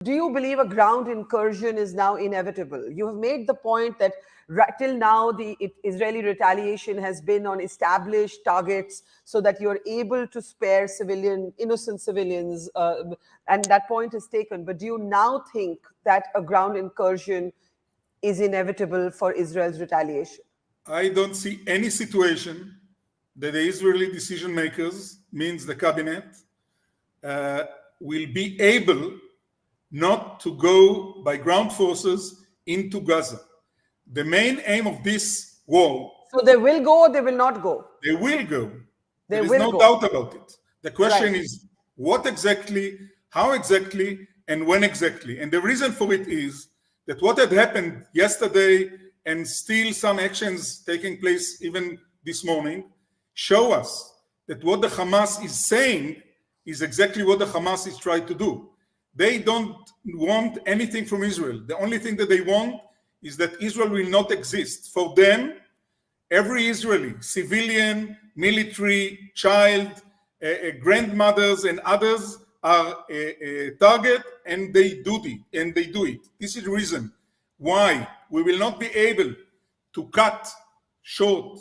Do you believe a ground incursion is now inevitable? You have made the point that till now the Israeli retaliation has been on established targets so that you're able to spare innocent civilians, and that point is taken. But do you now think that a ground incursion is inevitable for Israel's retaliation? I don't see any situation that the Israeli decision makers, means the cabinet, will be able not to go by ground forces into Gaza. The main aim of this war. So they will go or they will not go? They will go. There is no doubt about it. The question is what exactly, how exactly, and when exactly. And the reason for it is that what had happened yesterday and still some actions taking place even this morning show us that what the Hamas is saying is exactly what the Hamas is trying to do. They don't want anything from Israel. The only thing that they want is that Israel will not exist. For them, every Israeli, civilian, military, child, grandmothers, and others are a target, and they do it. This is the reason why we will not be able to cut short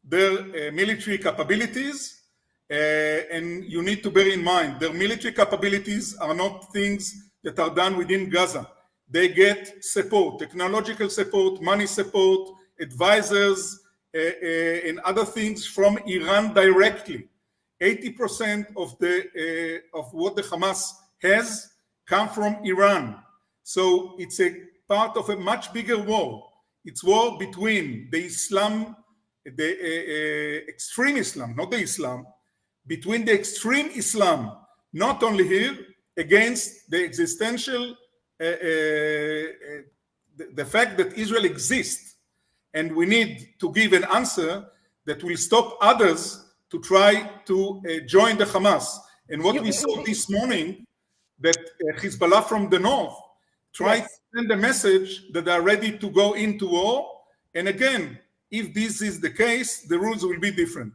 their military capabilities. And you need to bear in mind, their military capabilities are not things that are done within Gaza. They get support, technological support, money support, advisors, and other things from Iran directly. 80% of what the Hamas has come from Iran. So it's a part of a much bigger war. It's war between the Islam, the extreme Islam, not the Islam, between the extreme Islam, not only here, against the existential, the fact that Israel exists. And we need to give an answer that will stop others to try to join the Hamas. And what we saw this morning, that Hezbollah from the north tried to send a message that they are ready to go into war. And again, if this is the case, the rules will be different.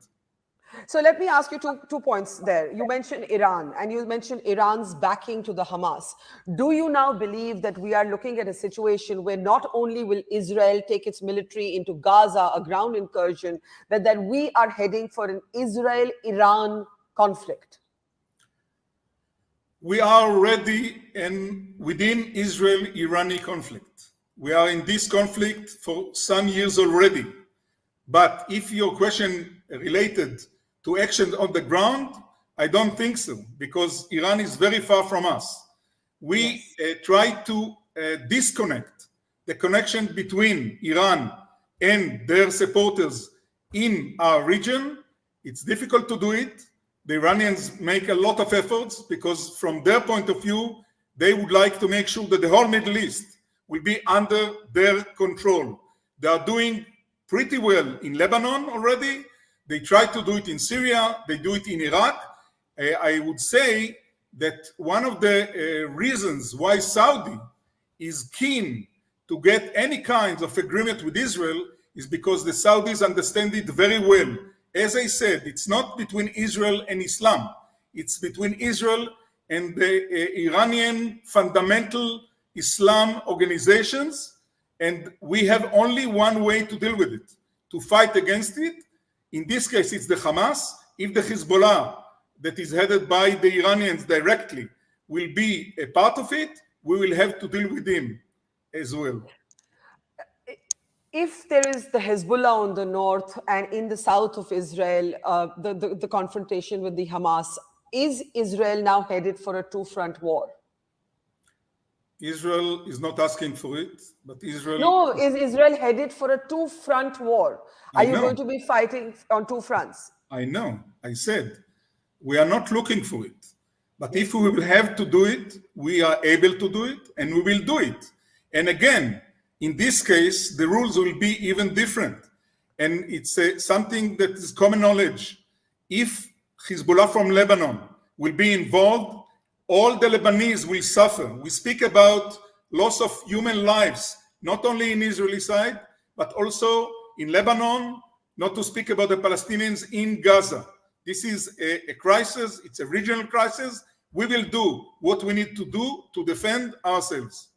So let me ask you two points there. You mentioned Iran and you mentioned Iran's backing to the Hamas. Do you now believe that we are looking at a situation where not only will Israel take its military into Gaza, a ground incursion, but that we are heading for an Israel-Iran conflict? We are already within Israel-Irani conflict. We are in this conflict for some years already. But if your question related to action on the ground, I don't think so, because Iran is very far from us. We try to disconnect the connection between Iran and their supporters in our region. It's difficult to do it. The Iranians make a lot of efforts because from their point of view, they would like to make sure that the whole Middle East will be under their control. They are doing pretty well in Lebanon already. They try to do it in Syria. They do it in Iraq. I would say that one of the reasons why Saudi is keen to get any kinds of agreement with Israel is because the Saudis understand it very well. As I said, it's not between Israel and Islam. It's between Israel and the Iranian fundamental Islam organizations. And we have only one way to deal with it, to fight against it. In this case, it's the Hamas. If the Hezbollah, that is headed by the Iranians directly, will be a part of it, we will have to deal with him as well. If there is the Hezbollah on the north and in the south of Israel, the confrontation with the Hamas, is Israel now headed for a two-front war? Israel is not asking for it, but Israel... No, is Israel headed for a two-front war? Are you going to be fighting on two fronts? I know. I said, we are not looking for it. But if we will have to do it, we are able to do it, and we will do it. And again, in this case, the rules will be even different. And it's something that is common knowledge. If Hezbollah from Lebanon will be involved, all the Lebanese will suffer. We speak about loss of human lives, not only in Israeli side, but also in Lebanon, not to speak about the Palestinians in Gaza. This is a crisis. It's a regional crisis. we will do what we need to do to defend ourselves.